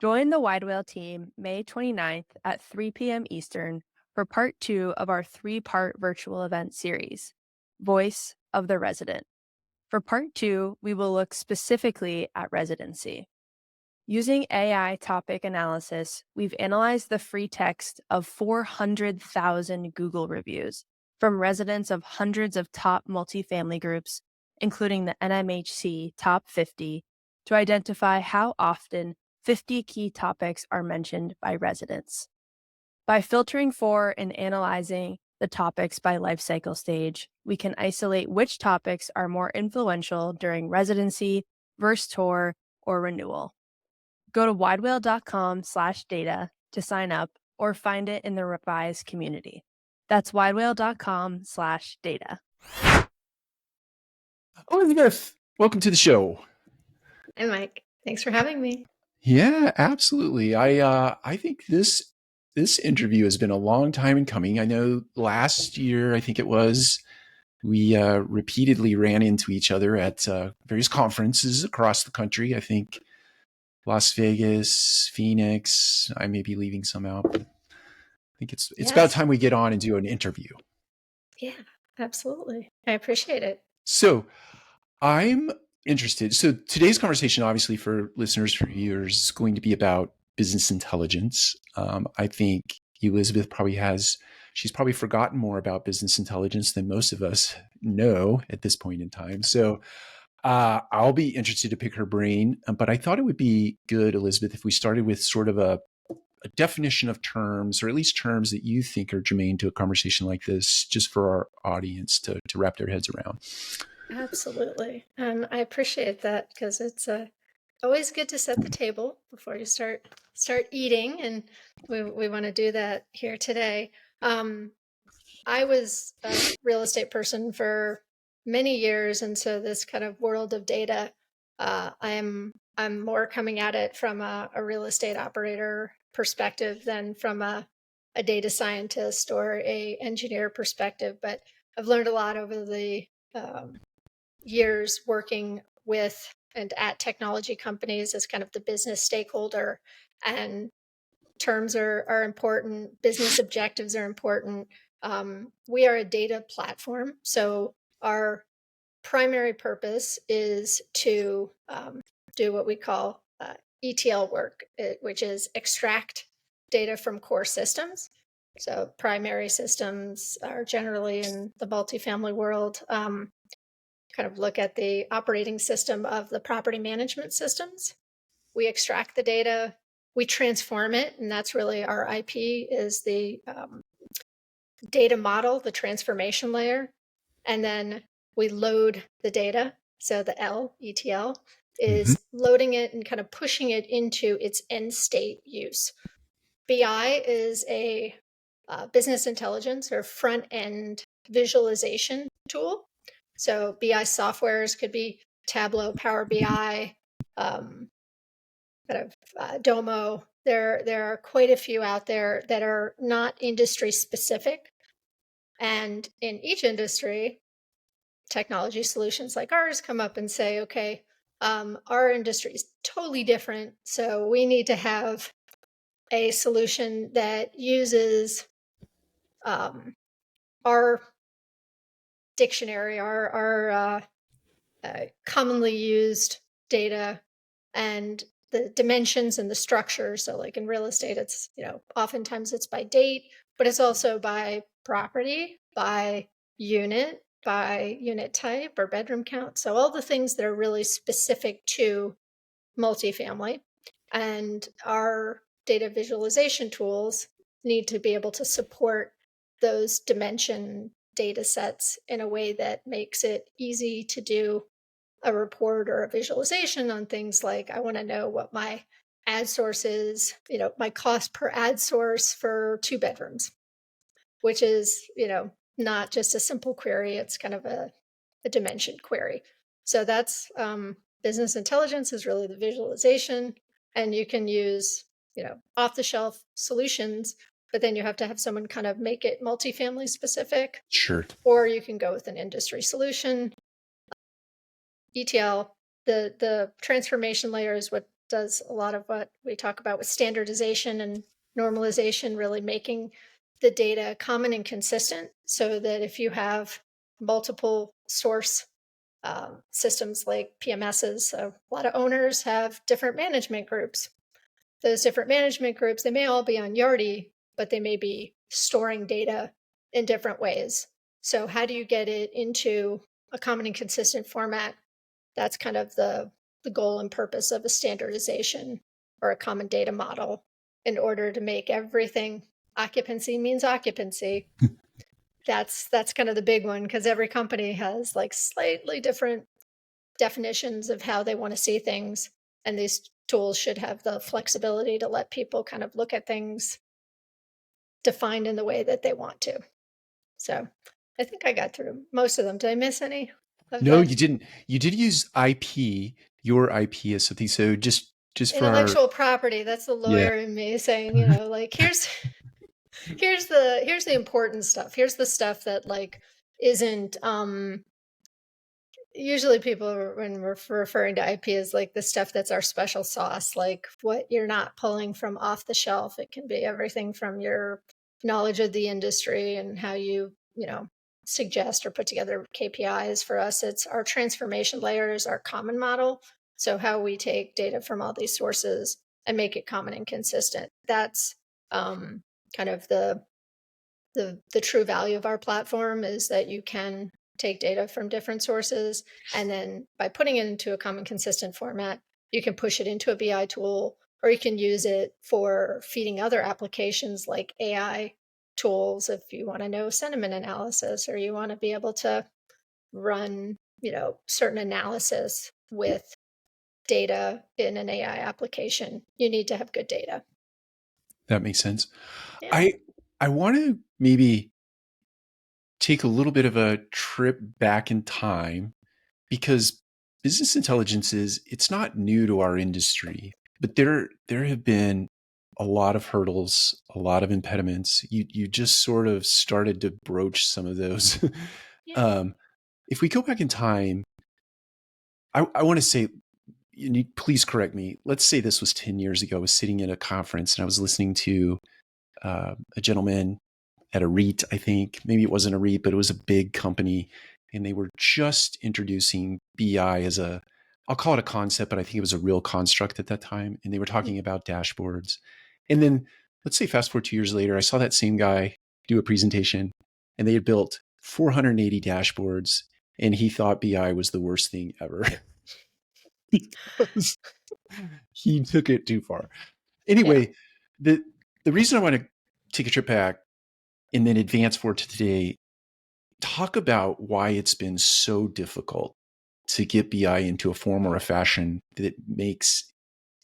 Join the Wide Whale team May 29th at 3 p.m. Eastern for part 2 of our 3-part virtual event series, Voice of the Resident. For part 2, we will look specifically at residency. Using AI topic analysis, we've analyzed the free text of 400,000 Google reviews from residents of hundreds of top multifamily groups, including the NMHC Top 50, to identify how often 50 key topics are mentioned by residents. By filtering for and analyzing the topics by life cycle stage, we can isolate which topics are more influential during residency, versus tour, or renewal. Go to widewhale.com/data to sign up or find it in the revised community. That's widewhale.com/data. Elizabeth, welcome to the show. Hi, Mike. Thanks for having me. Yeah, absolutely. I think this interview has been a long time in coming. I know last year, I think it was, we repeatedly ran into each other at various conferences across the country. I think Las Vegas, Phoenix. I may be leaving some out, but I think it's about time we get on and do an interview. Yeah, absolutely. I appreciate it. So I'm interested. So today's conversation, obviously, for listeners, for viewers, is going to be about business intelligence. I think Elizabeth she's probably forgotten more about business intelligence than most of us know at this point in time. So I'll be interested to pick her brain. But I thought it would be good, Elizabeth, if we started with sort of a definition of terms, or at least terms that you think are germane to a conversation like this, just for our audience to wrap their heads around. Absolutely. And I appreciate that, because it's always good to set the table before you start eating. And we want to do that here today. I was a real estate person for many years. And so this kind of world of data, I'm more coming at it from a real estate operator perspective than from a data scientist or a engineer perspective. But I've learned a lot over the years working with and at technology companies as kind of the business stakeholder. And terms are important. Business objectives are important. We are a data platform. So our primary purpose is to do what we call ETL work, which is extract data from core systems. So primary systems are generally in the multifamily world. Kind of look at the operating system of the property management systems. We extract the data, we transform it, and that's really our IP, is the data model, the transformation layer. And then we load the data. So the ETL, is loading it and kind of pushing it into its end state use. BI is a business intelligence or front end visualization tool. So BI softwares could be Tableau, Power BI, Domo. There are quite a few out there that are not industry specific. And in each industry, technology solutions like ours come up and say, okay, our industry is totally different. So we need to have a solution that uses our dictionary, our commonly used data, and the dimensions and the structures. So like in real estate, it's, oftentimes it's by date, but it's also by property, by unit type or bedroom count. So all the things that are really specific to multifamily. And our data visualization tools need to be able to support those dimension data sets in a way that makes it easy to do a report or a visualization on things like, I want to know what my ad source is, my cost per ad source for 2 bedrooms, which is, not just a simple query. It's kind of a dimension query. So that's business intelligence is really the visualization. And you can use, off the shelf solutions, but then you have to have someone kind of make it multifamily specific. Sure. Or you can go with an industry solution. ETL, the transformation layer is what does a lot of what we talk about with standardization and normalization, really making the data common and consistent so that if you have multiple source systems like PMSs, a lot of owners have different management groups. Those different management groups, they may all be on Yardi, but they may be storing data in different ways. So how do you get it into a common and consistent format? That's kind of the goal and purpose of a standardization or a common data model in order to make everything occupancy means occupancy. That's kind of the big one, because every company has like slightly different definitions of how they want to see things. And these tools should have the flexibility to let people kind of look at things defined in the way that they want to. So I think I got through most of them. Did I miss any of No, that? you didn't. You did use IP, your IP as something. So just for our, Intellectual property, that's the yeah. lawyer in me saying, like here's the important stuff. Here's the stuff that like isn't usually people, when we're referring to IP, is like the stuff that's our special sauce, like what you're not pulling from off the shelf. It can be everything from your knowledge of the industry and how you suggest or put together KPIs. For us, it's our transformation layer is our common model. So how we take data from all these sources and make it common and consistent. That's kind of the true value of our platform, is that you can take data from different sources, and then by putting it into a common consistent format, you can push it into a BI tool, or you can use it for feeding other applications like AI tools if you want to know sentiment analysis, or you want to be able to run certain analysis with data in an AI application. You need to have good data. That makes sense. Yeah. I want to maybe take a little bit of a trip back in time, because business intelligence it's not new to our industry, but there have been a lot of hurdles, a lot of impediments. You just sort of started to broach some of those. Yeah. um, if we go back in time, I want to say, please correct me. Let's say this was 10 years ago. I was sitting at a conference and I was listening to a gentleman at a REIT, I think. Maybe it wasn't a REIT, but it was a big company. And they were just introducing BI as I'll call it a concept, but I think it was a real construct at that time. And they were talking about dashboards. And then let's say fast forward 2 years later, I saw that same guy do a presentation and they had built 480 dashboards. And he thought BI was the worst thing ever because he took it too far. Yeah. Anyway, the reason I want to take a trip back and then advance forward to today, talk about why it's been so difficult to get BI into a form or a fashion that makes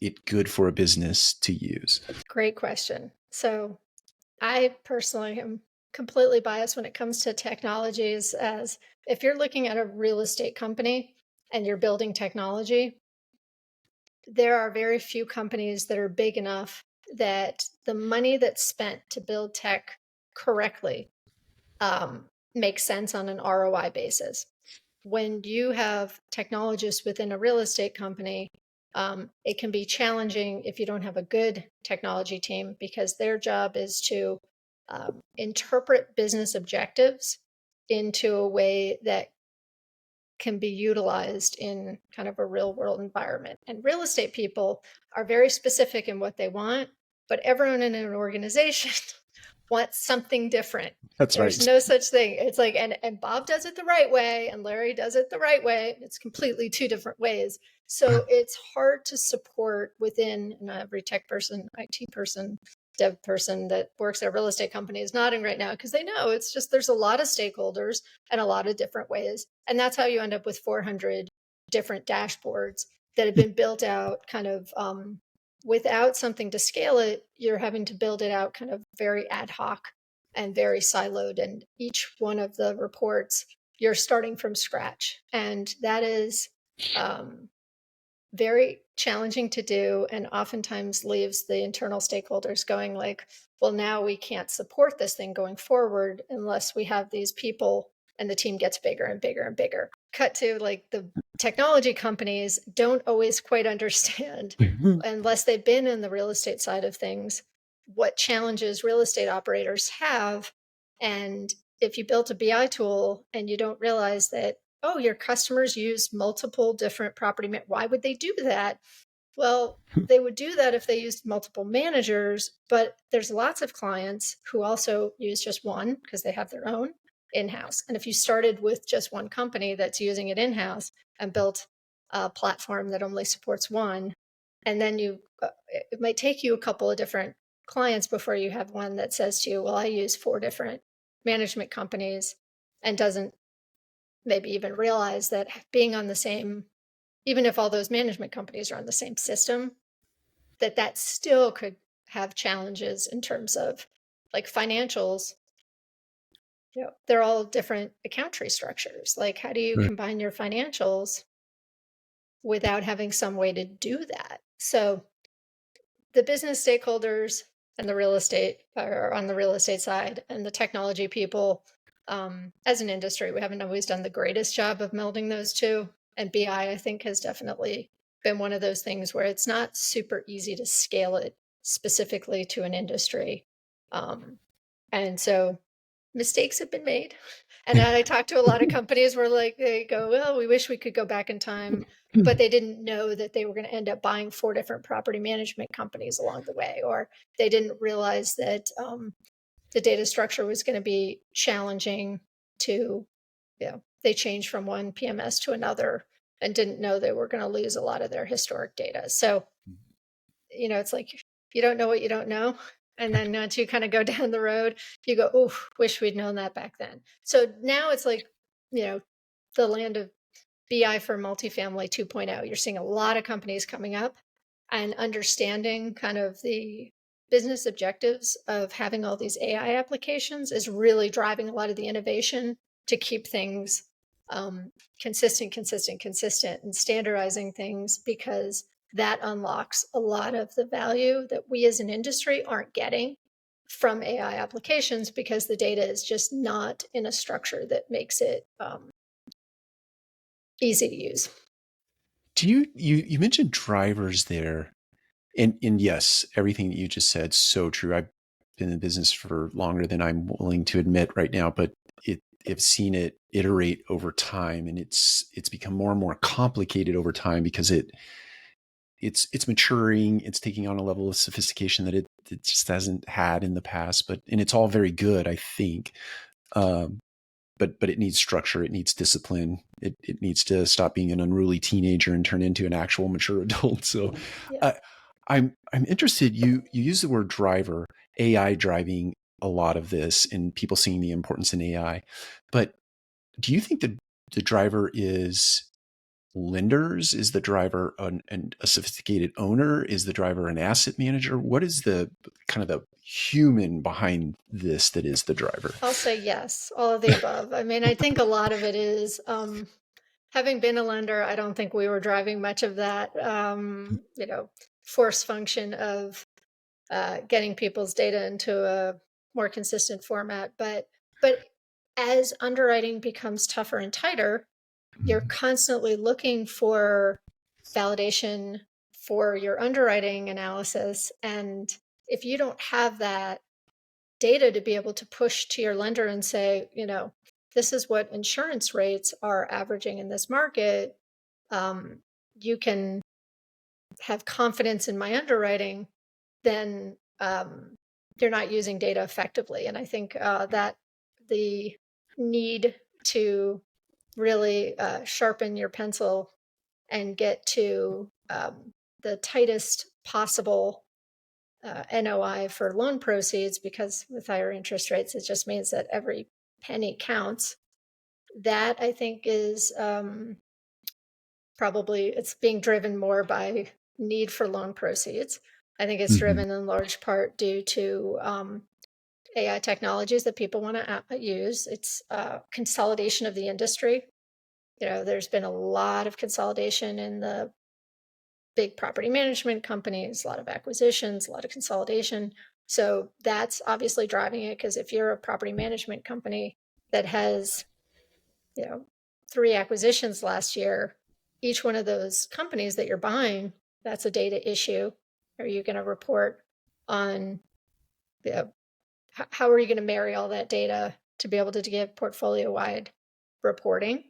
it good for a business to use. Great question. So I personally am completely biased when it comes to technologies, as if you're looking at a real estate company and you're building technology, there are very few companies that are big enough that the money that's spent to build tech correctly makes sense on an ROI basis. When you have technologists within a real estate company, it can be challenging if you don't have a good technology team, because their job is to interpret business objectives into a way that can be utilized in kind of a real world environment. And real estate people are very specific in what they want, but everyone in an organization wants something different. That's There's right. no such thing. It's like, and Bob does it the right way, and Larry does it the right way. It's completely two different ways. So it's hard to support within, and every tech person, IT person, dev person that works at a real estate company is nodding right now, because they know it's just there's a lot of stakeholders and a lot of different ways. And that's how you end up with 400 different dashboards that have been built out kind of without something to scale it. You're having to build it out kind of very ad hoc and very siloed. And each one of the reports, you're starting from scratch. And that is very challenging to do, and oftentimes leaves the internal stakeholders going like, well, now we can't support this thing going forward unless we have these people, and the team gets bigger and bigger and bigger. Cut to like the technology companies don't always quite understand, unless they've been in the real estate side of things, what challenges real estate operators have. And if you built a BI tool and you don't realize that, oh, your customers use multiple different why would they do that? Well, they would do that if they used multiple managers, but there's lots of clients who also use just one because they have their own in-house. And if you started with just one company that's using it in-house and built a platform that only supports one, and then it might take you a couple of different clients before you have one that says to you, well, I use 4 different management companies, and doesn't maybe even realize that being on the same, even if all those management companies are on the same system, that still could have challenges in terms of like financials. They're all different account tree structures. Like, how do you Right. combine your financials without having some way to do that? So the business stakeholders and the real estate are on the real estate side, and the technology people, as an industry, we haven't always done the greatest job of melding those two. And BI, I think, has definitely been one of those things where it's not super easy to scale it specifically to an industry. And so mistakes have been made. And I talked to a lot of companies where like they go, well, we wish we could go back in time, but they didn't know that they were going to end up buying 4 different property management companies along the way, or they didn't realize that the data structure was going to be challenging to, they changed from one PMS to another and didn't know they were going to lose a lot of their historic data. So, it's like you don't know what you don't know. And then once you kind of go down the road, you go, oh, wish we'd known that back then. So now it's like, the land of BI for multifamily 2.0. You're seeing a lot of companies coming up and understanding kind of the business objectives of having all these AI applications is really driving a lot of the innovation to keep things consistent, and standardizing things, because that unlocks a lot of the value that we as an industry aren't getting from AI applications, because the data is just not in a structure that makes it easy to use. Do you mentioned drivers there, and yes, everything that you just said, so true. I've been in business for longer than I'm willing to admit right now, but I've seen it iterate over time, and it's become more and more complicated over time because it's maturing, it's taking on a level of sophistication that it just hasn't had in the past. And it's all very good, I think. But it needs structure, it needs discipline, it needs to stop being an unruly teenager and turn into an actual mature adult. So Yeah. I'm interested, you use the word driver, AI driving a lot of this and people seeing the importance in AI. But do you think that the driver is lenders? Is the driver a sophisticated owner? Is the driver an asset manager? What is the kind of the human behind this that is the driver? I'll say yes, all of the above. I mean, I think a lot of it is, having been a lender, I don't think we were driving much of that, force function of getting people's data into a more consistent format. But as underwriting becomes tougher and tighter, you're constantly looking for validation for your underwriting analysis. And if you don't have that data to be able to push to your lender and say, this is what insurance rates are averaging in this market, you can have confidence in my underwriting, then you're not using data effectively. And I think that the need to really sharpen your pencil and get to the tightest possible NOI for loan proceeds, because with higher interest rates, it just means that every penny counts. That, I think, is probably, it's being driven more by need for loan proceeds. I think it's driven in large part due to AI technologies that people want to use. It's consolidation of the industry. There's been a lot of consolidation in the big property management companies, a lot of acquisitions, a lot of consolidation. So that's obviously driving it, because if you're a property management company that has, 3 acquisitions last year, each one of those companies that you're buying, that's a data issue. Are you going to report on how are you going to marry all that data to be able to give portfolio-wide reporting?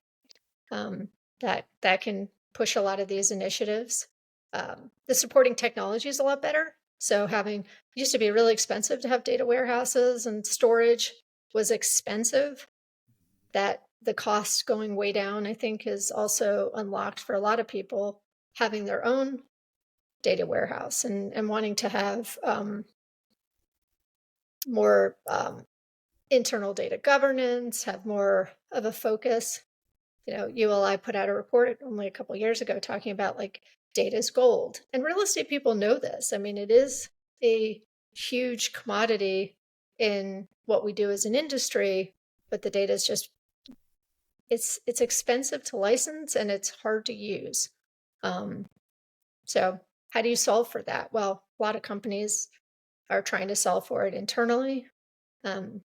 That can push a lot of these initiatives. The supporting technology is a lot better. So it used to be really expensive to have data warehouses, and storage was expensive. That the cost going way down, I think, is also unlocked for a lot of people having their own data warehouse and wanting to have more internal data governance, have more of a focus. ULI put out a report only a couple of years ago talking about like data is gold. And real estate people know this. I mean, it is a huge commodity in what we do as an industry, but the data is just, it's expensive to license and it's hard to use. So how do you solve for that? Well, a lot of companies are trying to solve for it internally. And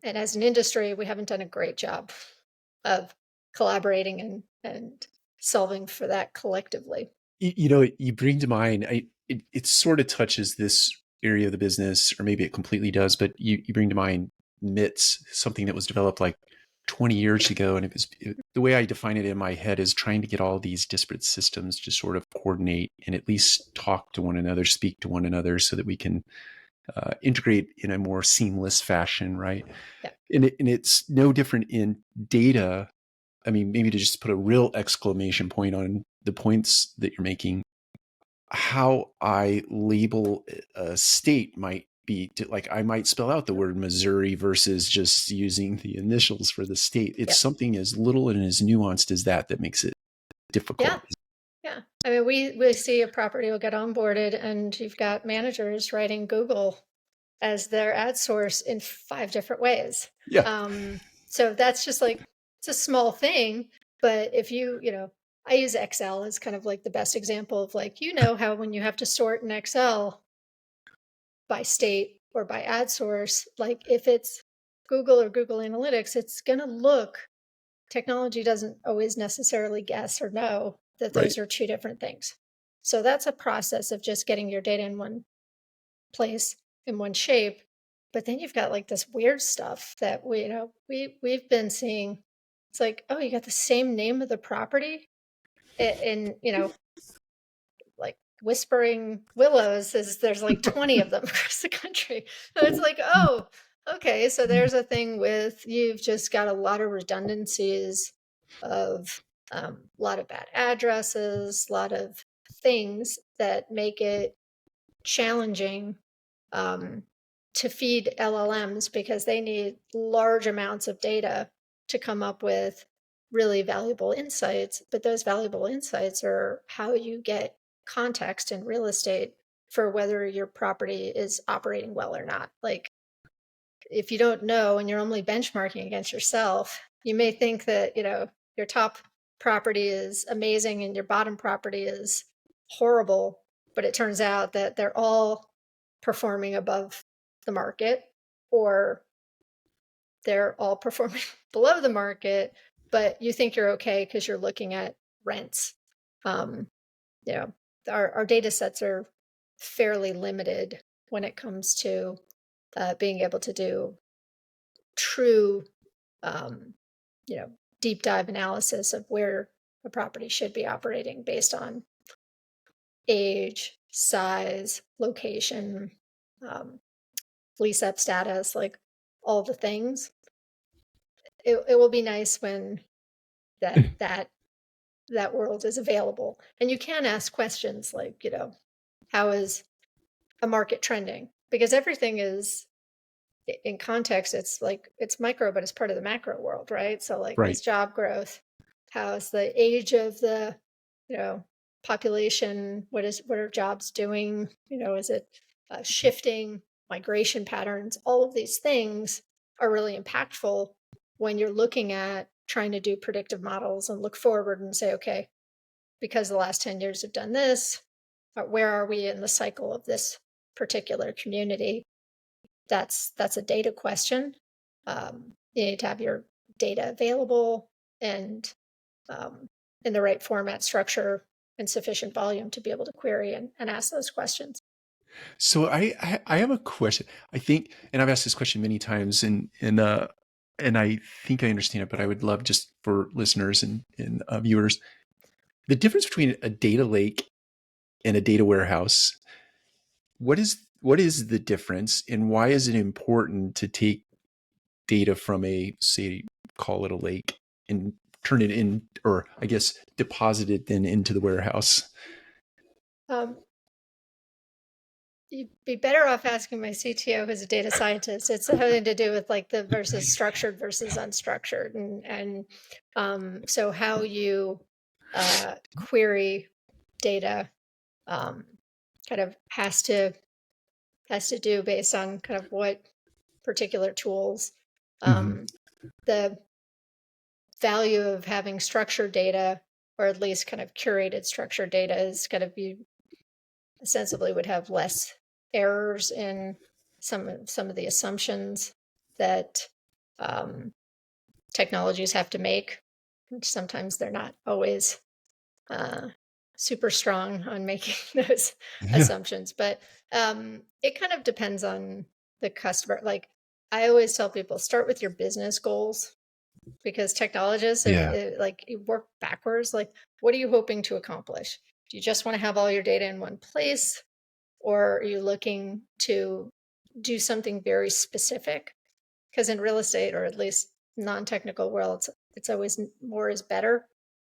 as an industry, we haven't done a great job of collaborating and solving for that collectively. You bring to mind, it sort of touches this area of the business, or maybe it completely does, but you bring to mind MITS, something that was developed like 20 years ago. And the way I define it in my head is trying to get all these disparate systems to sort of coordinate and at least talk to one another, speak to one another, so that we can integrate in a more seamless fashion, right? Yeah. And it's no different in data. I mean, maybe to just put a real exclamation point on the points that you're making, how I label a state might be like, I might spell out the word Missouri versus just using the initials for the state. It's something as little and as nuanced as that makes it difficult. Yeah. I mean, we see a property will get onboarded and you've got managers writing Google as their ad source in 5 different ways. Yeah. So that's just like, it's a small thing, but if I use Excel as kind of like the best example of like, how when you have to sort in Excel by state or by ad source, like if it's Google or Google Analytics, it's going to look, technology doesn't always necessarily guess or know that those are 2 different things. So that's a process of just getting your data in one place, in one shape. But then you've got like this weird stuff that we've been seeing. It's like, oh, you got the same name of the property in like Whispering Willows, there's like 20 of them across the country. And it's like, oh, okay, so there's a thing with, you've just got a lot of redundancies of a lot of bad addresses, a lot of things that make it challenging to feed LLMs, because they need large amounts of data to come up with really valuable insights. But those valuable insights are how you get context in real estate for whether your property is operating well or not. Like, if you don't know and you're only benchmarking against yourself, you may think that, your top property is amazing and your bottom property is horrible, but it turns out that they're all performing above the market, or they're all performing below the market, but you think you're okay because you're looking at rents. Our data sets are fairly limited when it comes to being able to do true, deep dive analysis of where a property should be operating based on age, size, location, lease up status, like all the things. It will be nice when that world is available, and you can ask questions like, how is a market trending? Because everything is in context. It's like, it's micro, but it's part of the macro world, right? So like, what's job growth? How's the age of the population? What are jobs doing? Is it shifting? Migration patterns? All of these things are really impactful when you're looking at trying to do predictive models and look forward and say, okay, because the last 10 years have done this, where are we in the cycle of this particular community? That's a data question. You need to have your data available, and in the right format, structure, and sufficient volume to be able to query and ask those questions. So I have a question. I think, and I've asked this question many times, and I think I understand it, but I would love just for listeners and viewers, the difference between a data lake and a data warehouse. What is the difference, and why is it important to take data from a, say, call it a lake, and turn it in, or I guess deposit it then into the warehouse? Um, You'd be better off asking my CTO, who's a data scientist. It's having to do with like the versus structured versus unstructured, and so how you query data kind of has to do based on kind of what particular tools. Mm-hmm. The value of having structured data, or at least kind of curated structured data, is going to be ostensibly would have less errors in some of the assumptions that technologies have to make. Sometimes they're not always super strong on making those Yeah. assumptions, but it kind of depends on the customer. Like I always tell people, start with your business goals, because technologists, Yeah. like you work backwards. Like, what are you hoping to accomplish? Do you just want to have all your data in one place, or are you looking to do something very specific? Because in real estate, or at least non-technical worlds, it's always more is better.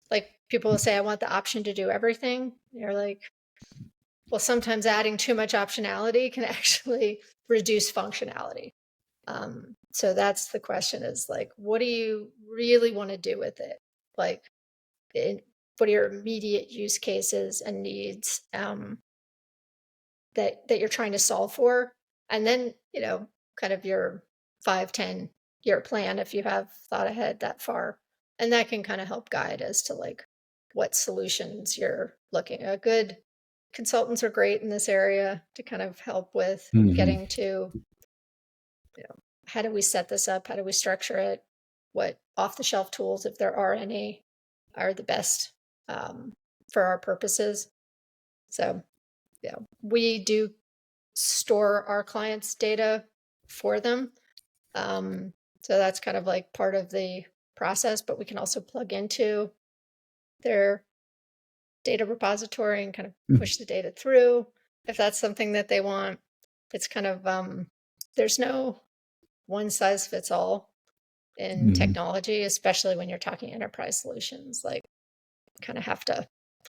Like people will say, I want the option to do everything. You're like, well, sometimes adding too much optionality can actually reduce functionality. So that's the question, is like, what do you really want to do with it? Like, what are your immediate use cases and needs that you're trying to solve for? And then, kind of your 5-10 year plan, if you have thought ahead that far. And that can kind of help guide as to like what solutions you're looking at. Good consultants are great in this area to kind of help with Mm-hmm. getting to, how do we set this up? How do we structure it? What off the shelf tools, if there are any, are the best for our purposes? So, yeah, we do store our clients' data for them. So that's kind of like part of the process, but we can also plug into their data repository and kind of push the data through if that's something that they want. It's kind of, there's no one size fits all in Mm-hmm. technology, especially when you're talking enterprise solutions. Like, kind of have to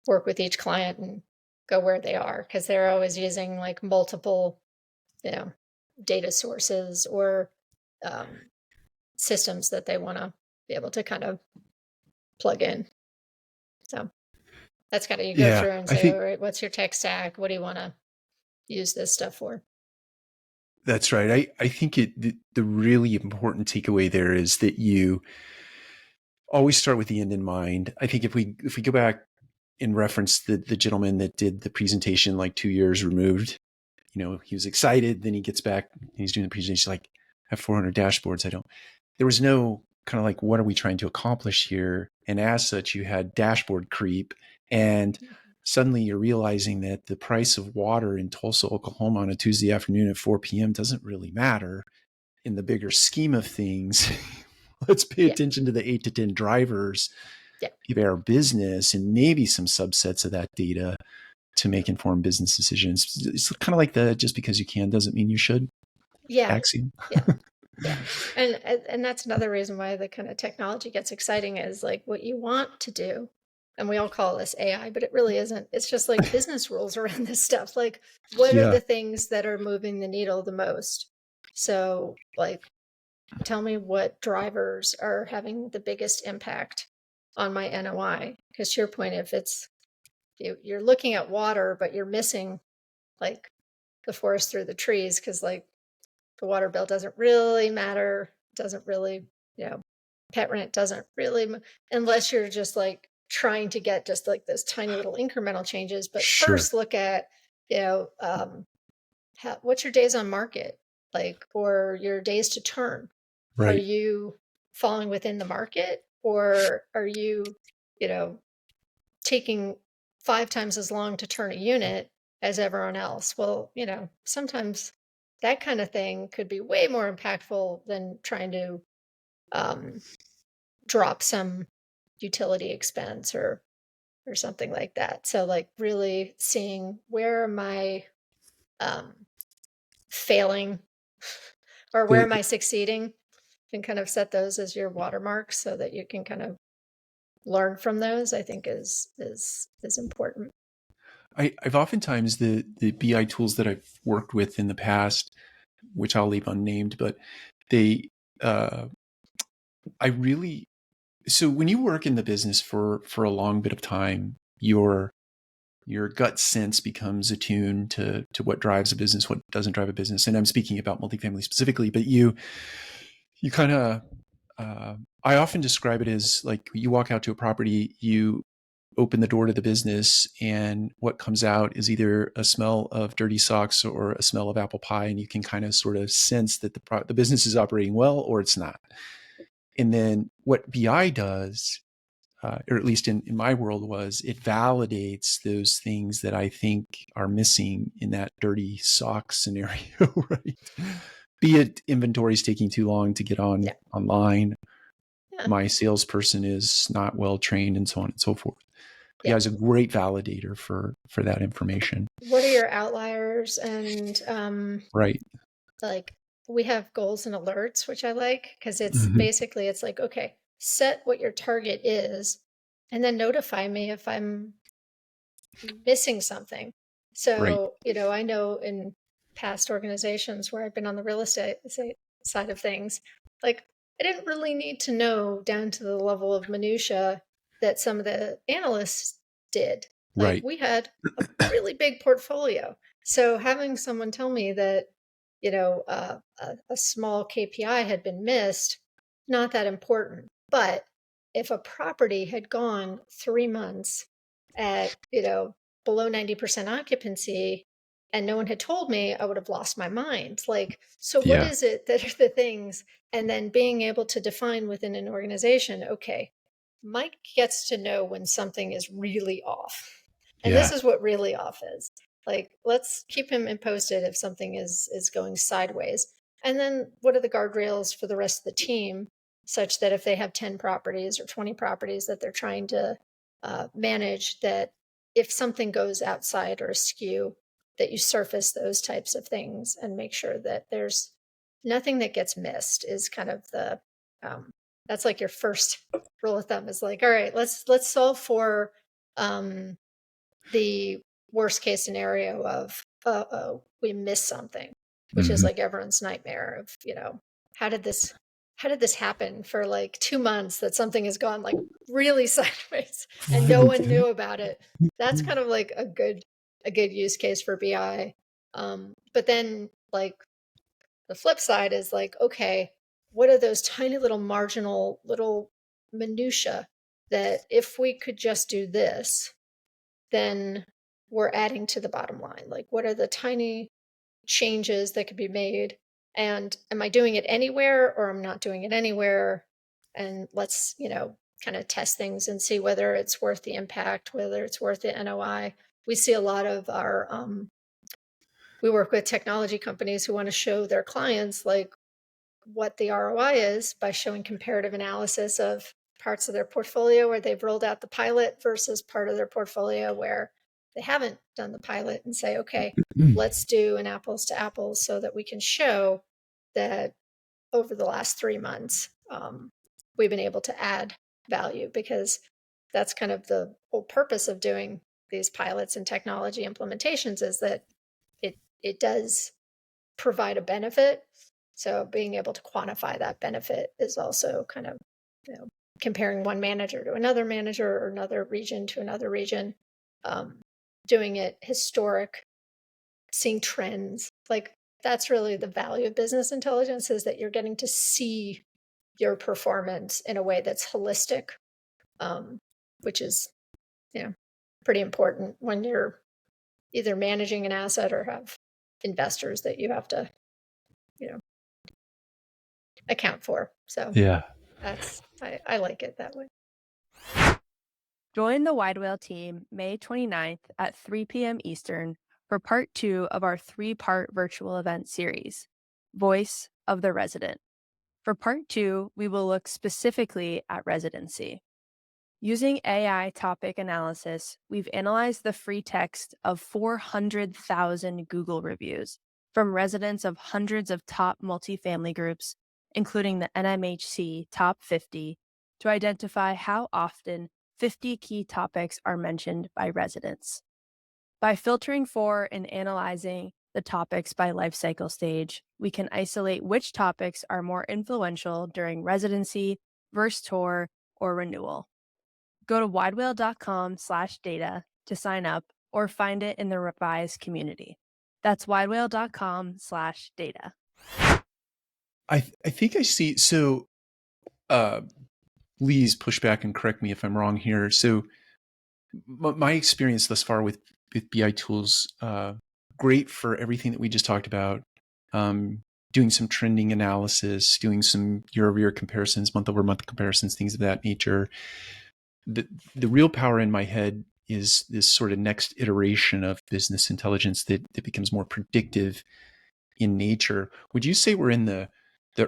work with each client and go where they are, because they're always using like multiple, data sources or systems that they want to be able to kind of plug in. So that's kind of, you go Yeah. through and I say, think all right, what's your tech stack? What do you want to use this stuff for? that's right. I think the really important takeaway there is that you always start with the end in mind. I think if we go back and reference the gentleman that did the presentation like 2 years removed, he was excited. Then he gets back and he's doing the presentation like, I have 400 dashboards. There was no kind of like, what are we trying to accomplish here? And as such, you had dashboard creep, and suddenly you're realizing that the price of water in Tulsa, Oklahoma on a Tuesday afternoon at 4 p.m. doesn't really matter in the bigger scheme of things. Let's pay Yeah. attention to the 8 to 10 drivers Yeah. of our business and maybe some subsets of that data to make informed business decisions. It's kind of like the just because you can doesn't mean you should Yeah. axiom. Yeah. Yeah. And that's another reason why the kind of technology gets exciting, is like what you want to do. And we all call this AI, but it really isn't. It's just like business rules around this stuff. Like, what are Yeah. the things that are moving the needle the most? So, like, tell me what drivers are having the biggest impact on my NOI. Because to your point, if it's you're looking at water, but you're missing like the forest through the trees, because like the water bill doesn't really matter, doesn't really, pet rent doesn't really, unless you're just like trying to get just like those tiny little incremental changes. But Sure. first, look at, what's your days on market, like, or your days to turn. Are Right. you falling within the market, or are you, taking 5 times as long to turn a unit as everyone else. Well, sometimes that kind of thing could be way more impactful than trying to um, drop some utility expense or something like that. So like really seeing where am I failing or where The, am I succeeding, and kind of set those as your watermarks so that you can kind of learn from those, I think is important. I've oftentimes the BI tools that I've worked with in the past, which I'll leave unnamed, but they I really so when you work in the business for a long bit of time, your gut sense becomes attuned to what drives a business, what doesn't drive a business. And I'm speaking about multifamily specifically, but you kind of I often describe it as like you walk out to a property, you open the door to the business, and what comes out is either a smell of dirty socks or a smell of apple pie, and you can kind of sort of sense that the business is operating well or it's not. And then what BI does, or at least in my world, was it validates those things that I think are missing in that dirty sock scenario, right? Be it inventory's taking too long to get Yeah. online, Yeah. my salesperson is not well trained, and so on and so forth. Yeah. BI is a great validator for that information. What are your outliers? And Right. like we have goals and alerts, which I like, because it's Mm-hmm. basically it's like, okay, set what your target is and then notify me if I'm missing something. Right. So, I know in past organizations where I've been on the real estate side of things, like I didn't really need to know down to the level of minutia that some of the analysts did. Like Right. we had a really big portfolio. So having someone tell me that, a small KPI had been missed, not that important. But if a property had gone 3 months at, below 90% occupancy and no one had told me, I would have lost my mind. Like, so what Yeah. is it that are the things? And then being able to define within an organization, okay, Mike gets to know when something is really off. And this Yeah. is what really off is. Like, let's keep him posted if something is going sideways. And then what are the guardrails for the rest of the team, such that if they have 10 properties or 20 properties that they're trying to manage, that if something goes outside or askew, that you surface those types of things and make sure that there's nothing that gets missed is kind of the that's like your first rule of thumb is like, all right, let's solve for the worst case scenario of we miss something, which is Mm-hmm. like everyone's nightmare of, how did this happen for like 2 months that something has gone like really sideways and no one knew about it. That's kind of like a good use case for BI. But then like the flip side is like, okay, what are those tiny little marginal little minutia that if we could just do this, then we're adding to the bottom line? Like, what are the tiny changes that could be made? And am I doing it anywhere or I'm not doing it anywhere? And let's, kind of test things and see whether it's worth the impact, whether it's worth the NOI. We see a lot of our, we work with technology companies who want to show their clients like what the ROI is by showing comparative analysis of parts of their portfolio where they've rolled out the pilot versus part of their portfolio where they haven't done the pilot, and say, okay, let's do an apples to apples so that we can show that over the last 3 months, we've been able to add value, because that's kind of the whole purpose of doing these pilots and technology implementations, is that it does provide a benefit. So being able to quantify that benefit is also kind of, comparing one manager to another manager or another region to another region, doing it historic, seeing trends. Like that's really the value of business intelligence, is that you're getting to see your performance in a way that's holistic, which is, pretty important when you're either managing an asset or have investors that you have to, you know, account for. So Yeah. I like it that way. Join the Wide Whale team May 29th at 3 p.m. Eastern for part 2 of our 3-part virtual event series, Voice of the Resident. For part 2, we will look specifically at residency. Using AI topic analysis, we've analyzed the free text of 400,000 Google reviews from residents of hundreds of top multifamily groups, including the NMHC Top 50, to identify how often 50 key topics are mentioned by residents. By filtering for and analyzing the topics by life cycle stage, we can isolate which topics are more influential during residency, versus tour, or renewal. Go to widewhale.com/data to sign up or find it in the revised community. That's widewhale.com/data. I think I see. So, please push back and correct me if I'm wrong here. So, my experience thus far with BI tools, great for everything that we just talked about. Doing some trending analysis, doing some year-over-year comparisons, month-over-month comparisons, things of that nature. The real power in my head is this sort of next iteration of business intelligence that becomes more predictive in nature. Would you say we're in the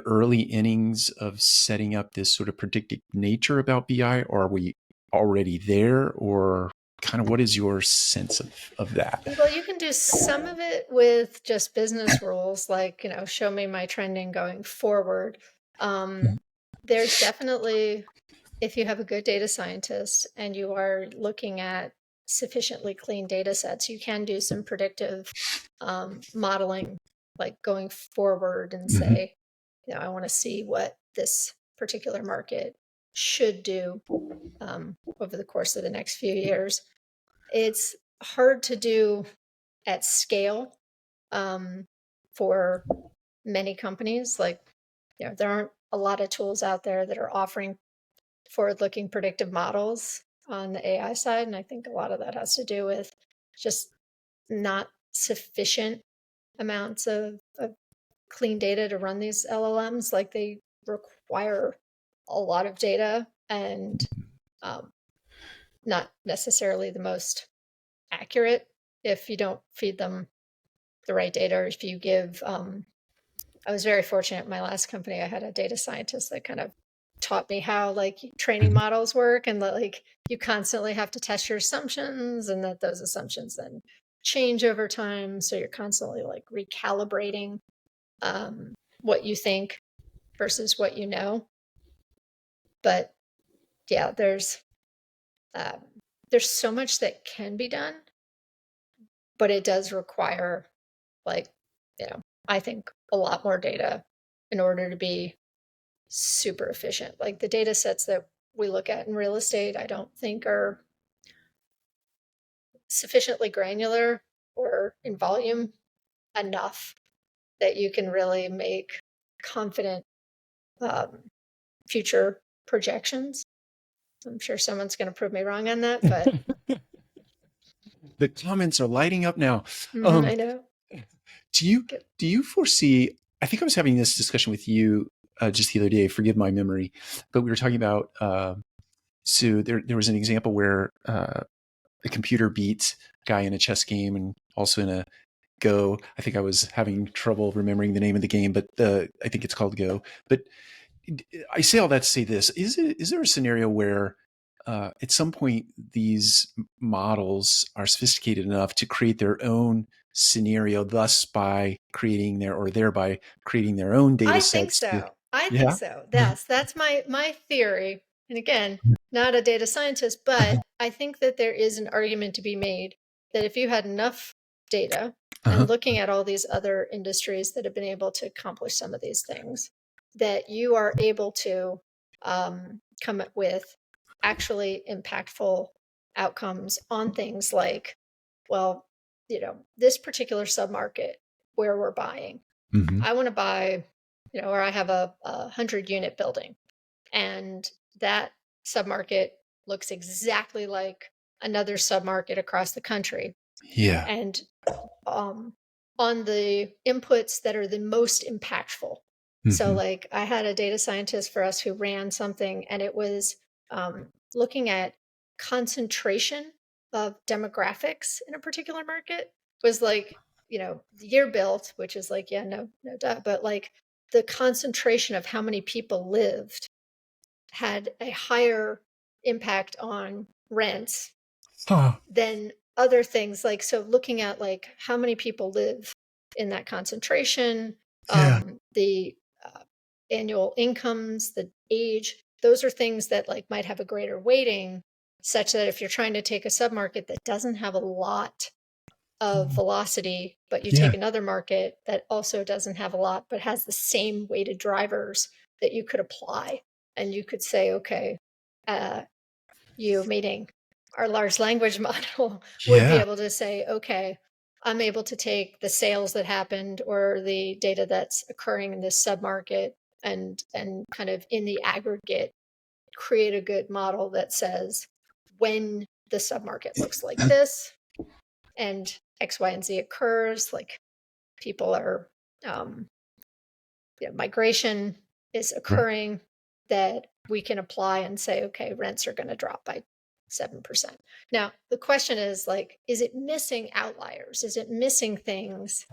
early innings of setting up this sort of predictive nature about BI, or are we already there, or kind of what is your sense of that? Well, you can do some of it with just business rules, like, show me my trending going forward. There's definitely, if you have a good data scientist and you are looking at sufficiently clean data sets, you can do some predictive modeling, like going forward and say, I want to see what this particular market should do over the course of the next few years. It's hard to do at scale for many companies. Like, there aren't a lot of tools out there that are offering forward-looking predictive models on the AI side. And I think a lot of that has to do with just not sufficient amounts of clean data to run these LLMs. Like, they require a lot of data and not necessarily the most accurate if you don't feed them the right data, or if you give I was very fortunate in my last company. I had a data scientist that kind of taught me how like training models work, and that like you constantly have to test your assumptions, and that those assumptions then change over time, so you're constantly like recalibrating what you think versus what you know. But yeah, there's so much that can be done, but it does require, like, I think a lot more data in order to be super efficient. Like, the data sets that we look at in real estate, I don't think are sufficiently granular or in volume enough that you can really make confident future projections. I'm sure someone's going to prove me wrong on that, but The comments are lighting up now. I know. Do you foresee? I think I was having this discussion with you just the other day. Forgive my memory, but we were talking about. So there was an example where a computer beat a guy in a chess game and also in a Go. I think I was having trouble remembering the name of the game, but I think it's called Go. But I say all that to say this: is there a scenario where at some point these models are sophisticated enough to create their own scenario, thus by creating thereby creating their own data sets? I think so. I Yeah. think so. That's my theory. And again, not a data scientist, but I think that there is an argument to be made that if you had enough data and looking at all these other industries that have been able to accomplish some of these things, that you are able to come up with actually impactful outcomes on things like, well, this particular submarket where we're buying. I want to buy, or I have a 100-unit building, and that submarket looks exactly like another submarket across the country. Yeah. And on the inputs that are the most impactful. So like, I had a data scientist for us who ran something, and it was looking at concentration of demographics in a particular market was like, the year built, which is like, yeah, no doubt, but like the concentration of how many people lived had a higher impact on rents Huh. than other things. Like, so looking at like how many people live in that concentration, Yeah. the annual incomes, the age, those are things that like might have a greater weighting, such that if you're trying to take a submarket that doesn't have a lot of velocity, but you Yeah. take another market that also doesn't have a lot, but has the same weighted drivers that you could apply. And you could say, okay, you meaning our large language model would be Yeah. able to say, okay, I'm able to take the sales that happened or the data that's occurring in this submarket and kind of in the aggregate create a good model that says when the submarket looks like this and X, Y, and Z occurs, like people are migration is Right. occurring, that we can apply and say, okay, rents are going to drop by 7%. Now, the question is like, is it missing outliers? Is it missing things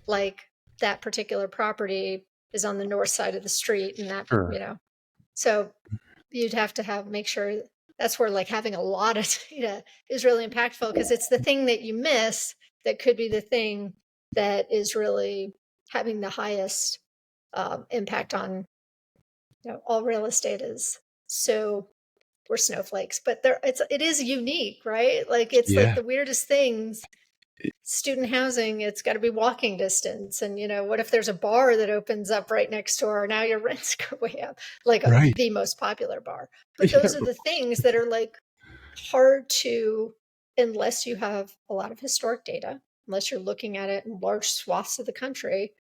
like that particular property is on the north side of the street and that, Sure. so you'd have to make sure that's where like having a lot of data is really impactful, because it's the thing that you miss that could be the thing that is really having the highest impact on all real estate is. So we're snowflakes, but it is unique, right? Like it's like Yeah. the weirdest things. Student housing, it's got to be walking distance, and what if there's a bar that opens up right next door? Now your rents go way up, like Right. the most popular bar. But Yeah. those are the things that are like hard to, unless you have a lot of historic data, unless you're looking at it in large swaths of the country,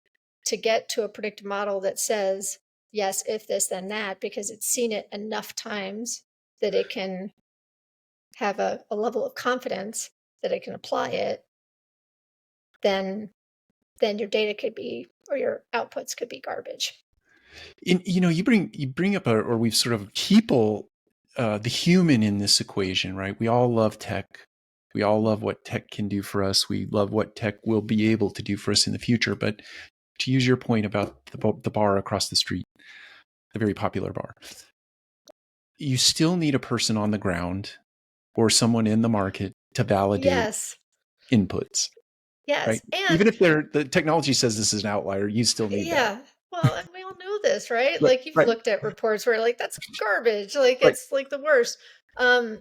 to get to a predictive model that says, yes, if this, then that, because it's seen it enough times that it can have a level of confidence that it can apply it, then your data could be, or your outputs could be garbage. You bring up or we've sort of people, the human in this equation, right? We all love tech. We all love what tech can do for us. We love what tech will be able to do for us in the future. But to use your point about the bar across the street, the very popular bar, you still need a person on the ground or someone in the market to validate Yes. inputs, Yes. right? And Even if the technology says this is an outlier, you still need that. yeah. Well, and we all know this, right? Right, Like you've right, looked at reports where like that's garbage, like right. it's like the worst. Um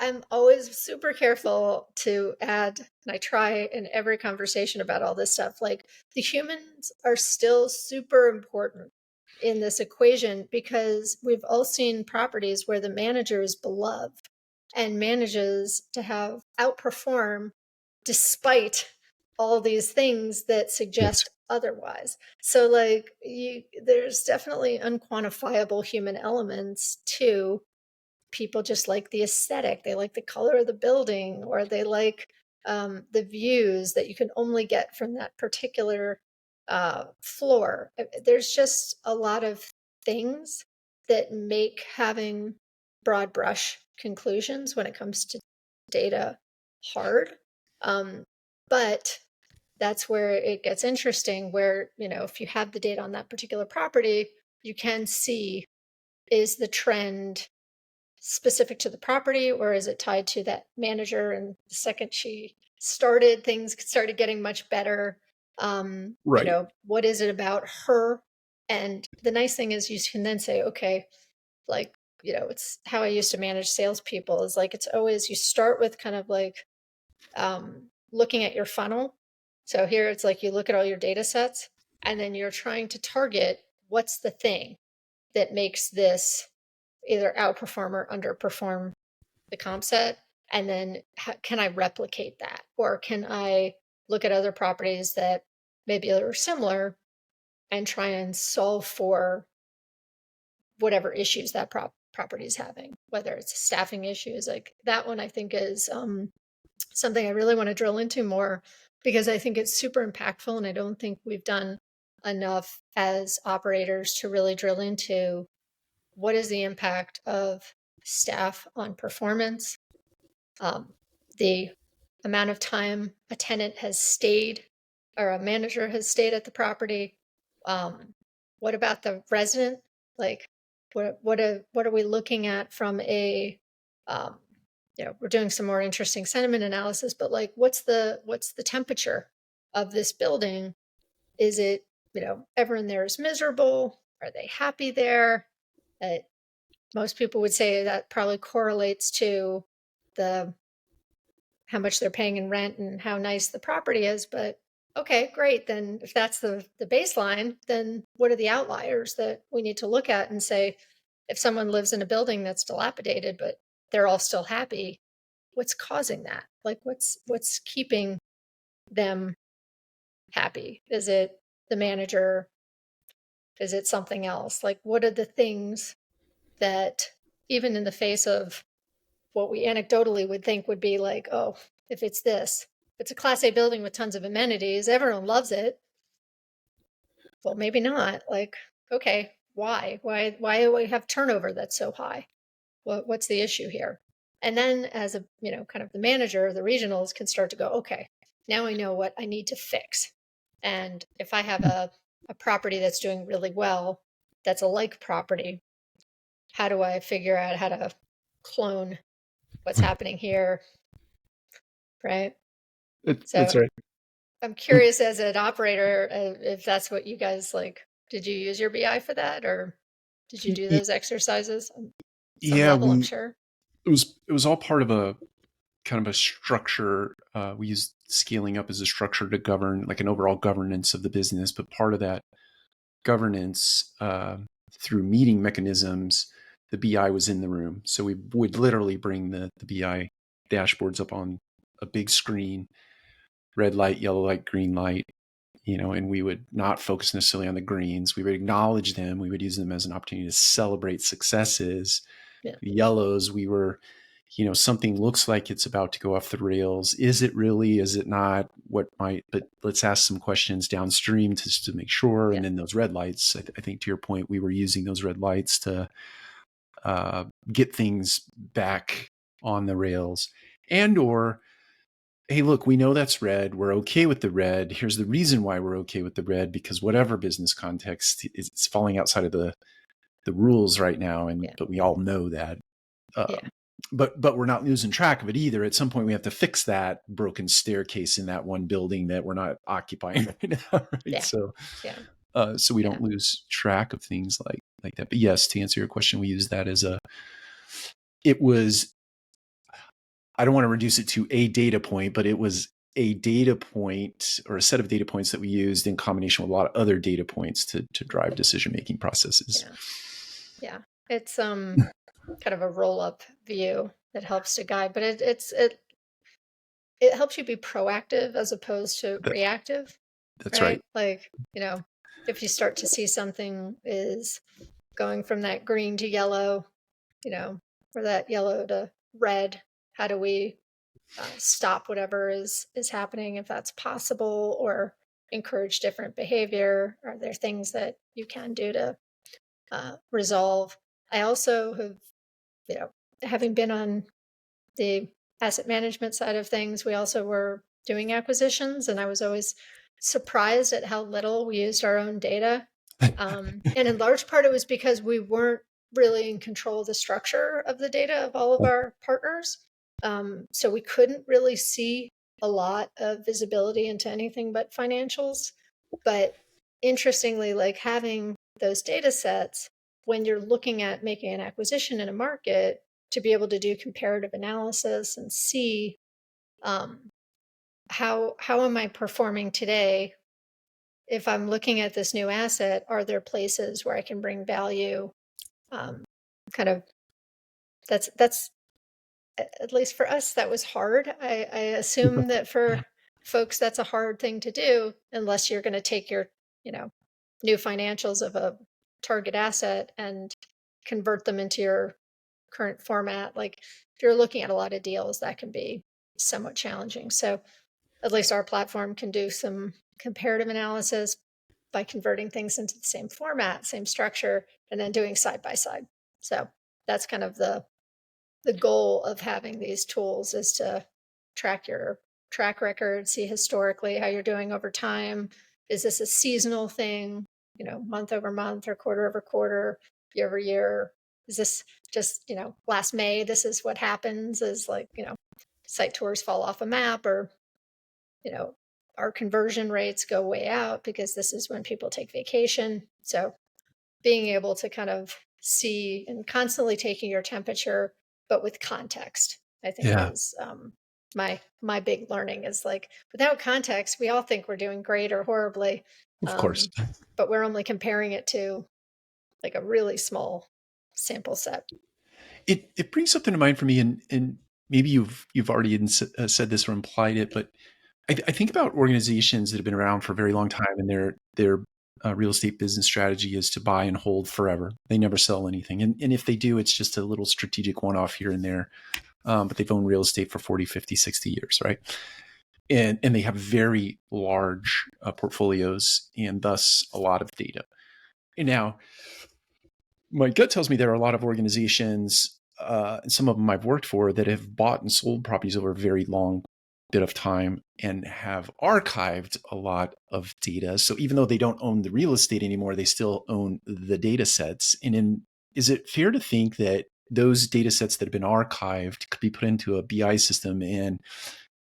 I'm always super careful to add, and I try in every conversation about all this stuff, like the humans are still super important in this equation, because we've all seen properties where the manager is beloved and manages to have outperform despite all these things that Yes. suggest otherwise. So like there's definitely unquantifiable human elements to people. Just like the aesthetic, they like the color of the building, or they like the views that you can only get from that particular floor. There's just a lot of things that make having broad brush conclusions when it comes to data hard. But that's where it gets interesting, where if you have the data on that particular property, you can see, is the trend specific to the property, or is it tied to that manager? And the second she started, things started getting much better. Right. What is it about her? And the nice thing is you can then say, okay, like, it's how I used to manage salespeople, is like, it's always, you start with kind of like looking at your funnel. So here it's like you look at all your data sets, and then you're trying to target what's the thing that makes this either outperform or underperform the comp set. And then can I replicate that? Or can I look at other properties that maybe are similar and try and solve for whatever issues that property is having, whether it's staffing issues? Like that one, I think is something I really want to drill into more, because I think it's super impactful. And I don't think we've done enough as operators to really drill into what is the impact of staff on performance, the amount of time a tenant has stayed or a manager has stayed at the property. What about the resident? Like, what are we looking at from a, um, we're doing some more interesting sentiment analysis, but like, what's the temperature of this building? Is it, everyone there is miserable? Are they happy there? Most people would say that probably correlates to the how much they're paying in rent and how nice the property is. But okay, great. Then if that's the baseline, then what are the outliers that we need to look at and say, if someone lives in a building that's dilapidated, but they're all still happy, what's causing that? Like what's keeping them happy? Is it the manager? Is it something else? Like what are the things that even in the face of what we anecdotally would think would be like, oh, if it's this, if it's a Class A building with tons of amenities, everyone loves it. Well, maybe not. Like, okay, why? Why do we have turnover that's so high? What's the issue here? And then as a, kind of the manager, the regionals can start to go, okay, now I know what I need to fix. And if I have a property that's doing really well, that's a like property, how do I figure out how to clone what's happening here? Right. That's So right. I'm curious as an operator, if that's what you guys like. Did you use your BI for that, or did you do those exercises on some Yeah, level? I'm sure. it was all part of a kind of a structure. We used scaling up as a structure to govern like an overall governance of the business, but part of that governance through meeting mechanisms, the BI was in the room. So we would literally bring the BI dashboards up on a big screen, red light, yellow light, green light, and we would not focus necessarily on the greens. We would acknowledge them. We would use them as an opportunity to celebrate successes. Yeah. The yellows, we were, something looks like it's about to go off the rails. Is it really? Is it not? What might? But let's ask some questions downstream to make sure. Yeah. And then those red lights, I think to your point, we were using those red lights to get things back on the rails, or hey, look, we know that's red. We're okay with the red. Here's the reason why we're okay with the red, because whatever business context is falling outside of the rules right now. But we all know that. But we're not losing track of it either. At some point, we have to fix that broken staircase in that one building that we're not occupying right now. Right? Yeah. So, Yeah. So we don't lose track of things like that. But yes, to answer your question, we use that as it was, I don't want to reduce it to a data point, but it was a data point or a set of data points that we used in combination with a lot of other data points to drive decision-making processes. Yeah. It's kind of a roll-up view that helps to guide, but it helps you be proactive as opposed to reactive. That's right. Like, if you start to see something is going from that green to yellow, or that yellow to red, how do we stop whatever is happening if that's possible, or encourage different behavior? Are there things that you can do to resolve? I also have, having been on the asset management side of things, we also were doing acquisitions, and I was always surprised at how little we used our own data. And in large part, it was because we weren't really in control of the structure of the data of all of our partners. So we couldn't really see a lot of visibility into anything but financials. But interestingly, like having those data sets when you're looking at making an acquisition in a market, to be able to do comparative analysis and see how am I performing today? If I'm looking at this new asset, are there places where I can bring value? Kind of that's at least for us, that was hard. I assume that for folks, that's a hard thing to do unless you're going to take your, new financials of a target asset and convert them into your current format. Like if you're looking at a lot of deals, that can be somewhat challenging. So at least our platform can do some comparative analysis by converting things into the same format, same structure, and then doing side by side. So that's kind of the the goal of having these tools is to track your track record, see historically how you're doing over time. Is this a seasonal thing, month over month or quarter over quarter, year over year? Is this just, last May, this is what happens is like, site tours fall off a map, or, our conversion rates go way out because this is when people take vacation. So being able to kind of see and constantly taking your temperature, but with context, I think Yeah, is my big learning is like, without context, we all think we're doing great or horribly, of course. but we're only comparing it to like a really small sample set. It brings something to mind for me, and maybe you've already said this or implied it, but I think about organizations that have been around for a very long time, and their real estate business strategy is to buy and hold forever. They never sell anything, and if they do, it's just a little strategic one-off here and there. But they've owned real estate for 40, 50, 60 years, right? And they have very large portfolios and thus a lot of data. And now, my gut tells me there are a lot of organizations, and some of them I've worked for, that have bought and sold properties over a very long bit of time and have archived a lot of data. So even though they don't own the real estate anymore, they still own the data sets. Is it fair to think that those data sets that have been archived could be put into a BI system and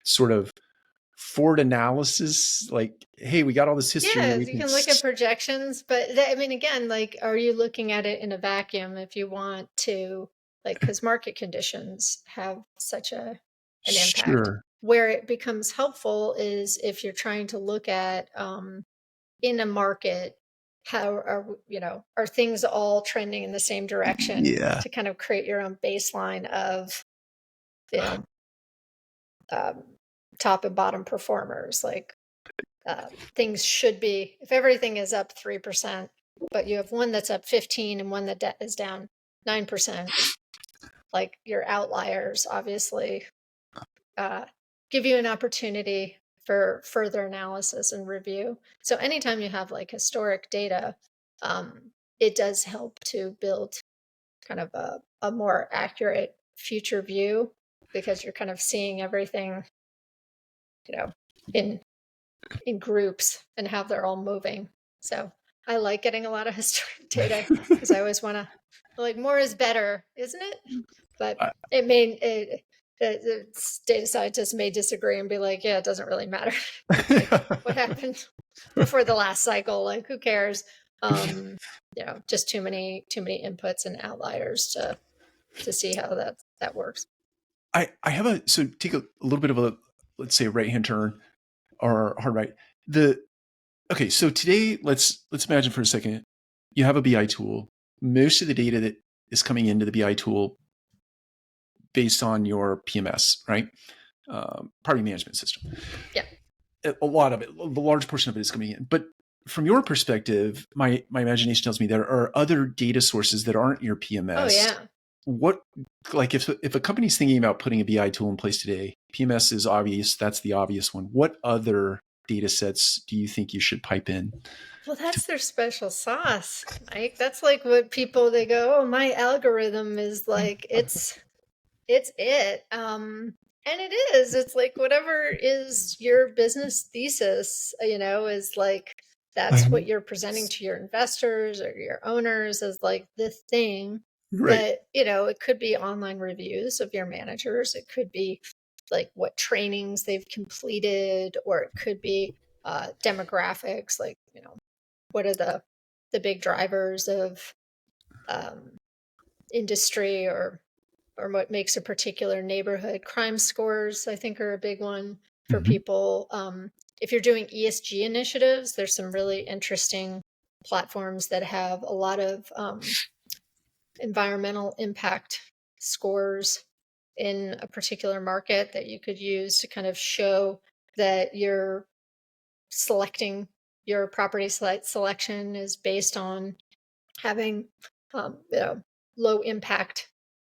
sort of forward analysis, like, hey, we got all this history. Yeah, We you can can look at projections, but I mean, again, like, are you looking at it in a vacuum if you want to, like, because market conditions have such an impact. sure. Where it becomes helpful is if you're trying to look at in a market, how are things all trending in the same direction Yeah. to kind of create your own baseline of, you know, um, top and bottom performers. Like, things should be, if everything is up 3%, but you have one that's up 15 and one that is down 9%, like, your outliers obviously give you an opportunity for further analysis and review. So anytime you have like historic data, it does help to build kind of a more accurate future view, because you're kind of seeing everything, in groups and how they're all moving. So I like getting a lot of historic data because I always want to, like, more is better, isn't it? But the data scientists may disagree and be like, yeah, it doesn't really matter. Like, what happened before the last cycle? Like, who cares? Just too many inputs and outliers to see how that works. I have so take a little bit of a, let's say, a right hand turn or hard right. Okay, so today let's imagine for a second you have a BI tool. Most of the data that is coming into the BI tool based on your PMS, right? Property management system. Yeah. A lot of it, the large portion of it is coming in. But from your perspective, my imagination tells me there are other data sources that aren't your PMS. Oh yeah. What, like, if a company's thinking about putting a BI tool in place today, PMS is obvious. That's the obvious one. What other data sets do you think you should pipe in? Well, that's their special sauce, Mike. That's like what people, they go, oh, my algorithm is like, it's it. And it is. It's like whatever is your business thesis, is like, that's what you're presenting to your investors or your owners as like the thing. Right. But, it could be online reviews of your managers. It could be like what trainings they've completed, or it could be demographics, like, what are the big drivers of industry, or what makes a particular neighborhood. Crime scores, I think, are a big one for people. If you're doing ESG initiatives, there's some really interesting platforms that have a lot of environmental impact scores in a particular market that you could use to kind of show that you're selecting, your property site selection is based on having low impact,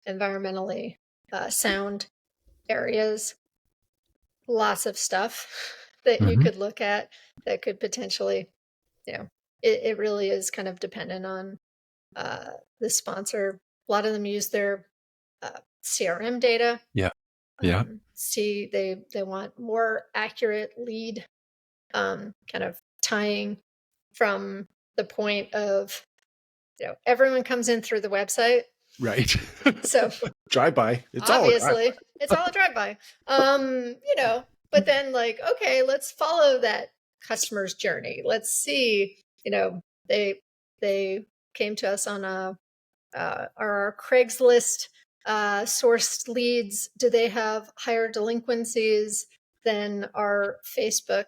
environmentally sound areas. Lots of stuff that you could look at that could potentially, it really is kind of dependent on the sponsor. A lot of them use their CRM data. Yeah. Yeah. See, they want more accurate lead, kind of tying from the point of, everyone comes in through the website. Right. So drive by. It's all a drive obviously it's all a drive-by. But then okay, let's follow that customer's journey. Let's see, they came to us on our Craigslist sourced leads. Do they have higher delinquencies than our Facebook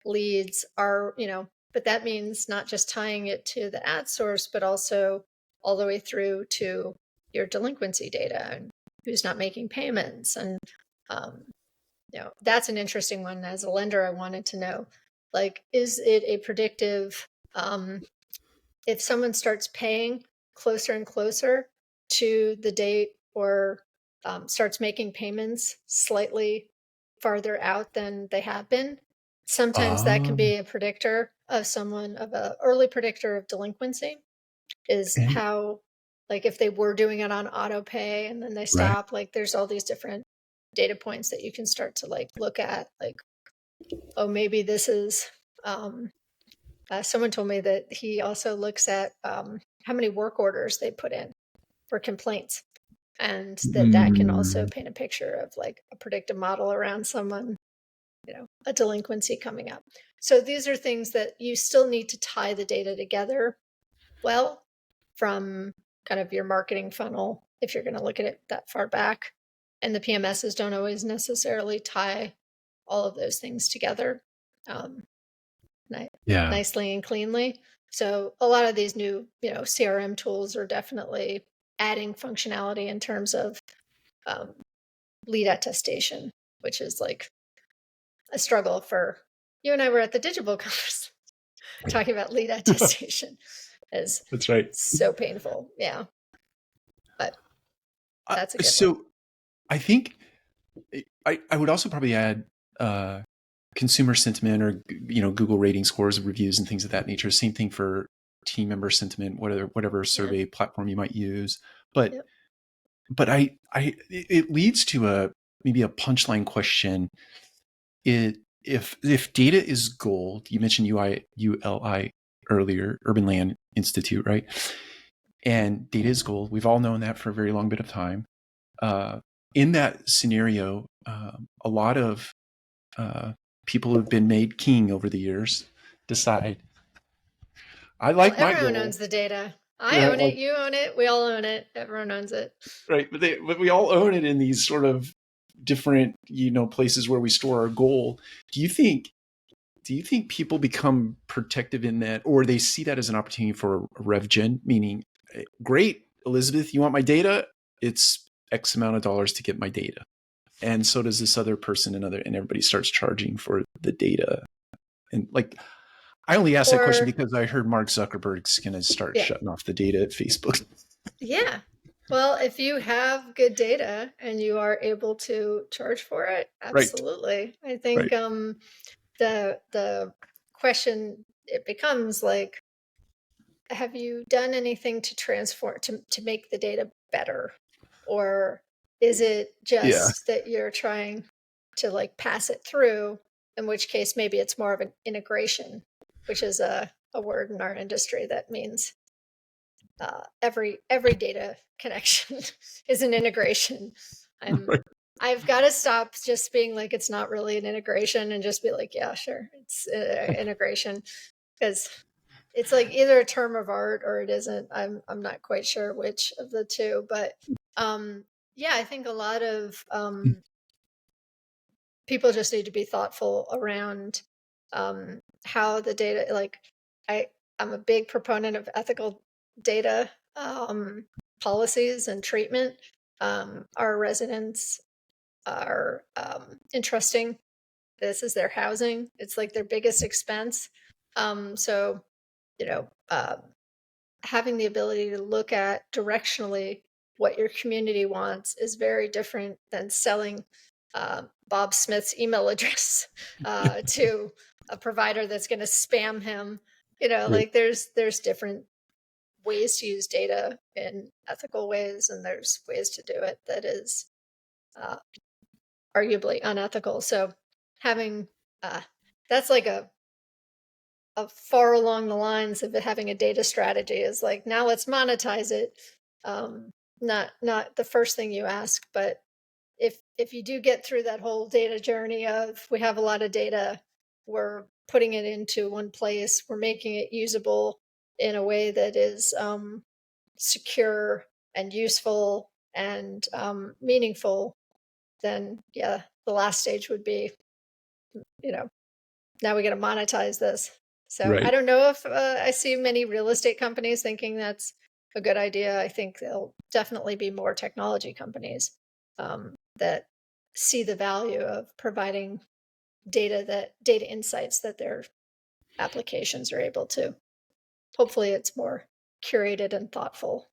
leads? But that means not just tying it to the ad source, but also all the way through to your delinquency data and who's not making payments. And that's an interesting one. As a lender, I wanted to know, is it a predictive, if someone starts paying closer and closer to the date, or starts making payments slightly farther out than they have been, sometimes that can be a predictor of an early predictor of delinquency, is how, if they were doing it on auto pay and then they stop, there's all these different data points that you can start to look at, oh, maybe this is, someone told me that he also looks at how many work orders they put in for complaints, and that can also paint a picture of a predictive model around someone, a delinquency coming up. So these are things that you still need to tie the data together well from kind of your marketing funnel if you're going to look at it that far back. And the PMSs don't always necessarily tie all of those things together nicely and cleanly. So a lot of these new, CRM tools are definitely adding functionality in terms of lead attestation, which is a struggle for you and I were at the Digital conference talking about lead attestation. That's right. So painful. Yeah. But that's a good one. I think I would also probably add consumer sentiment, or Google rating scores, reviews, and things of that nature. Same thing for team member sentiment, whatever survey platform you might use. But it leads to maybe a punchline question. If data is gold, you mentioned ULI earlier, Urban Land Institute, right? And data is gold. We've all known that for a very long bit of time. In that scenario, a lot of people who have been made king over the years decide, I like my gold. Everyone owns the data. I own it. You own it. We all own it. Everyone owns it. Right. But we all own it in these sort of different, places where we store our goal. Do you think people become protective in that, or they see that as an opportunity for a rev gen, meaning, great, Elizabeth, you want my data? It's X amount of dollars to get my data. And so does this other person, and everybody starts charging for the data. And I only asked that question because I heard Mark Zuckerberg's going to start shutting off the data at Facebook. Yeah. Well, if you have good data and you are able to charge for it, absolutely. Right. I think the question, it becomes have you done anything to transform, to make the data better? Or is it just that you're trying to pass it through, in which case maybe it's more of an integration, which is a word in our industry that means every data connection is an integration. I've got to stop just being it's not really an integration, and just be yeah, sure, it's integration, because it's either a term of art or it isn't. I'm not quite sure which of the two, but I think a lot of people just need to be thoughtful around how the data. I'm a big proponent of ethical data policies and treatment. Our residents are entrusting this as their housing. It's their biggest expense. So, having the ability to look at directionally what your community wants is very different than selling Bob Smith's email address to a provider that's going to spam him. There's different ways to use data in ethical ways, and there's ways to do it that is arguably unethical. So having that's like a far along the lines of having a data strategy is like, now let's monetize it. Not the first thing you ask, but if you do get through that whole data journey of, we have a lot of data, we're putting it into one place, we're making it usable in a way that is secure and useful and meaningful, then yeah, the last stage would be, now we got to monetize this. So I don't know if I see many real estate companies thinking that's a good idea. I think there'll definitely be more technology companies that see the value of providing data insights that their applications are able to. Hopefully it's more curated and thoughtful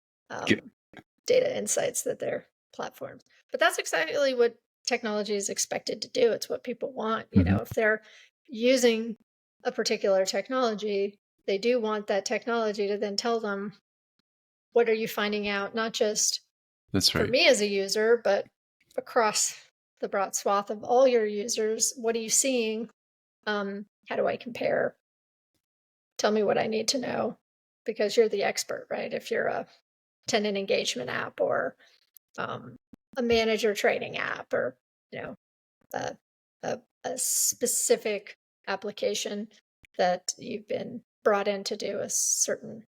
data insights that their platforms. But that's exactly what technology is expected to do. It's what people want. If they're using a particular technology, they do want that technology to then tell them, what are you finding out, not just for me as a user, but across the broad swath of all your users. What are you seeing? How do I compare? Tell me what I need to know, because you're the expert, right? If you're a tenant engagement app or a manager training app, or a specific application that you've been brought in to do a certain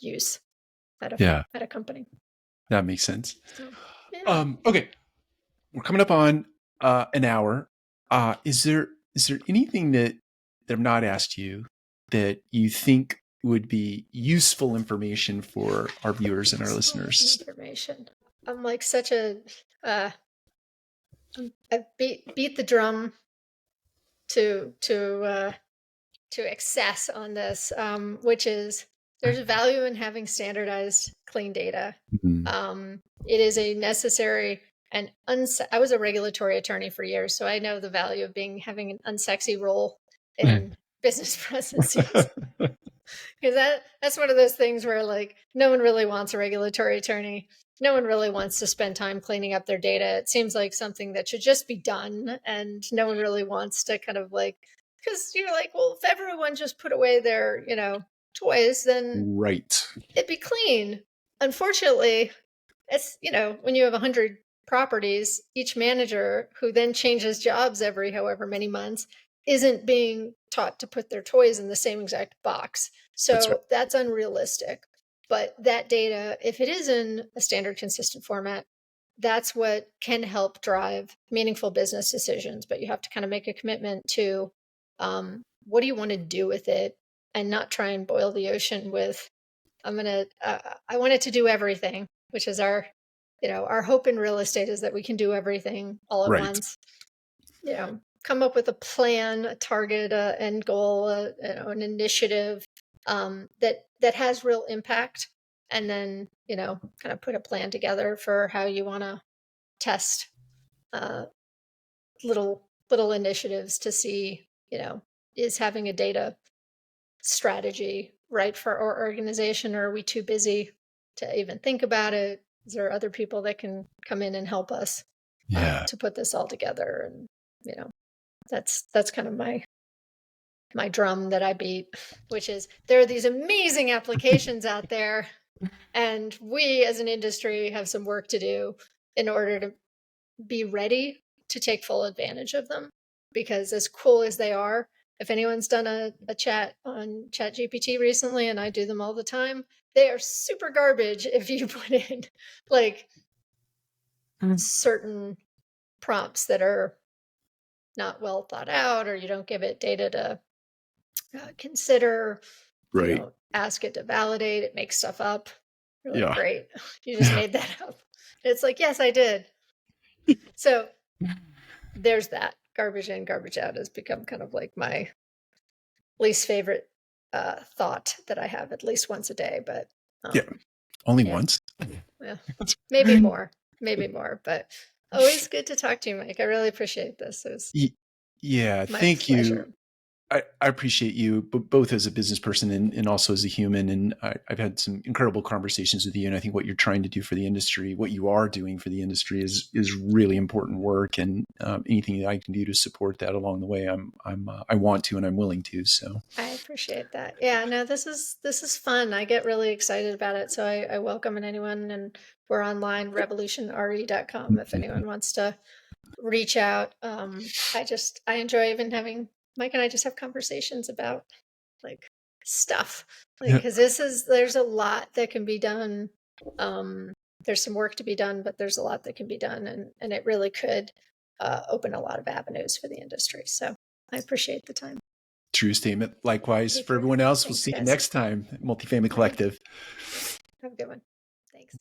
use at a company. That makes sense. So, yeah. Okay, we're coming up on an hour. Is there anything that I've not asked you that you think would be useful information for our viewers and our listeners? Information. I'm like such a I beat the drum to excess on this, which is, there's value in having standardized, clean data. It is a necessary and I was a regulatory attorney for years, so I know the value of having an unsexy role in business processes. Because that's one of those things where, like, no one really wants a regulatory attorney. No one really wants to spend time cleaning up their data. It seems like something that should just be done, and no one really wants to kind of like, because you're like, well, if everyone just put away their, toys, then it'd be clean. Unfortunately, it's, when you have 100 properties, each manager who then changes jobs every however many months isn't being taught to put their toys in the same exact box. So that's unrealistic. But that data, if it is in a standard, consistent format, that's what can help drive meaningful business decisions. But you have to kind of make a commitment to what do you want to do with it, and not try and boil the ocean with, I want it to do everything, which is our hope in real estate, is that we can do everything all at once. Come up with a plan, a target, an end goal, an initiative that has real impact, and then kind of put a plan together for how you want to test little initiatives to see, is having a data strategy right for our organization, or are we too busy to even think about it? Is there other people that can come in and help us to put this all together? And that's kind of my drum that I beat, which is, there are these amazing applications out there, and we as an industry have some work to do in order to be ready to take full advantage of them. Because as cool as they are, if anyone's done a chat on ChatGPT recently, and I do them all the time, they are super garbage if you put in like certain prompts that are not well thought out, or you don't give it data to consider, you don't ask it to validate, it makes stuff up. You're like, great, you just made that up. And it's like, yes, I did. So there's that. Garbage in, garbage out has become kind of like my least favorite thought that I have at least once a day. But only once. Yeah, maybe more, but always good to talk to you, Mike. I really appreciate this. It was thank you. I appreciate you, both as a business person and also as a human. And I've had some incredible conversations with you. And I think what you're trying to do for the industry, what you are doing for the industry, is really important work. And anything that I can do to support that along the way, I want to and I'm willing to. So I appreciate that. Yeah, no, this is fun. I get really excited about it. So I welcome anyone, and we're online, revolutionre.com, if anyone wants to reach out. I enjoy even having Mike and I just have conversations about like stuff, like, yeah, because there's a lot that can be done. Um, there's some work to be done, but there's a lot that can be done, and it really could open a lot of avenues for the industry. So I appreciate the time. true statement. Likewise You for too. everyone else. We'll Thanks, see you guys. next time. Multifamily All right. Collective. Have a good one. Thanks.